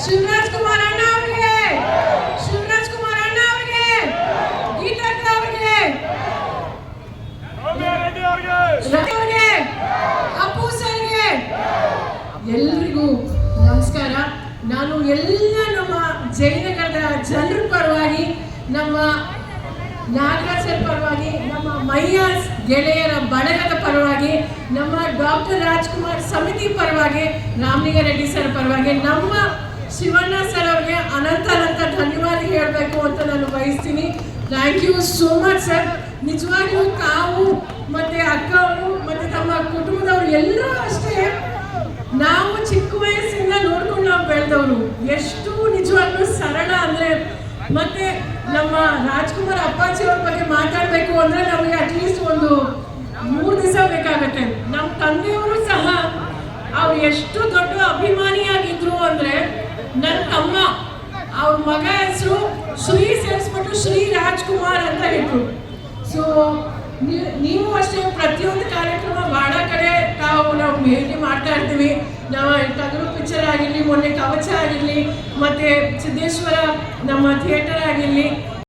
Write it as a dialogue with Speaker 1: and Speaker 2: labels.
Speaker 1: ಶಿವರಾಜ್ ಕುಮಾರ್ ಅಣ್ಣ ಅವರಿಗೆ, ಶಿವರಾಜ್ ಕುಮಾರ್ ಅಣ್ಣ ಅವರಿಗೆ, ಗೀತಕ್ಕ ಅವರಿಗೆ, ಅವರಿಗೆ, ಅಪ್ಪು ಸರ್ಗೆ ಎಲ್ರಿಗೂ ನಮಸ್ಕಾರ. ನಾನು ಎಲ್ಲ ನಮ್ಮ ಜಯನಗರದ ಜನರ ಪರವಾಗಿ, ನಮ್ಮ ನಾಗರಾಜರ ಪರವಾಗಿ, ನಮ್ಮ ಮೈಯಾಸ್ ಗೆಳೆಯರ ಬಳಗದ ಪರವಾಗಿ, ನಮ್ಮ ಡಾಕ್ಟರ್ ರಾಜ್ಕುಮಾರ್ ಸಮಿತಿ ಪರವಾಗಿ, ರಾಮಲಿಂಗ ರೆಡ್ಡಿ ಸರ್ ಪರವಾಗಿ, ನಮ್ಮ ಶಿವಣ್ಣ ಸರ್ ಅವ್ರಿಗೆ ಅನಂತ ಧನ್ಯವಾದ ಹೇಳಬೇಕು ಅಂತ ನಾನು ಬಯಸ್ತೀನಿ. Thank you so much sir. ನಿಜವಾಗ್ಲೂ ತಾವು ಮತ್ತು ಅಕ್ಕ ಅವರು ಮತ್ತು ತಮ್ಮ ಕುಟುಂಬದವರು ಎಲ್ಲರೂ ಅಷ್ಟೇ, ನಾವು ಚಿಕ್ಕ ವಯಸ್ಸಿಂದ ನೋಡ್ಕೊಂಡು ನಾವು ಬೆಳೆದವರು. ಎಷ್ಟು ನಿಜವಾಗ್ಲೂ ಸರಳ ಅಂದರೆ, ಮತ್ತೆ ನಮ್ಮ ರಾಜ್ಕುಮಾರ್ ಅಪ್ಪಾಜಿ ಅವ್ರ ಬಗ್ಗೆ ಮಾತಾಡಬೇಕು ಅಂದರೆ ನಮಗೆ ಅಟ್ಲೀಸ್ಟ್ ಒಂದು 3 ದಿವಸ ಬೇಕಾಗತ್ತೆ. ನಮ್ಮ ತಂದೆಯವರು ಸಹ ಅವ್ರು ಎಷ್ಟು ದೊಡ್ಡ ಅಭಿಮಾನಿಯಾಗಿದ್ರು ಅಂದರೆ, ನನ್ನ ತಮ್ಮ ಅವ್ರ ಮಗ ಹೆಸರು ಶ್ರೀ ಸೇರಿಸ್ಬಿಟ್ಟು ಶ್ರೀ ರಾಜ್ಕುಮಾರ್ ಅಂತ ಇಟ್ರು. ಸೊ ನೀವು ಅಷ್ಟೇ ಪ್ರತಿಯೊಂದು ಕಾರ್ಯಕ್ರಮ ಭಾಳ ಕಡೆ ನಾವು ಭೇಟಿ ಮಾಡ್ತಾ ಇರ್ತೀವಿ. ನಾವು ಟಗರು ಪಿಕ್ಚರ್ ಆಗಿರಲಿ, ಮೊನ್ನೆ ಕವಚ ಆಗಿರಲಿ, ಮತ್ತು ಸಿದ್ದೇಶ್ವರ ನಮ್ಮ ಥಿಯೇಟರ್ ಆಗಿರಲಿ,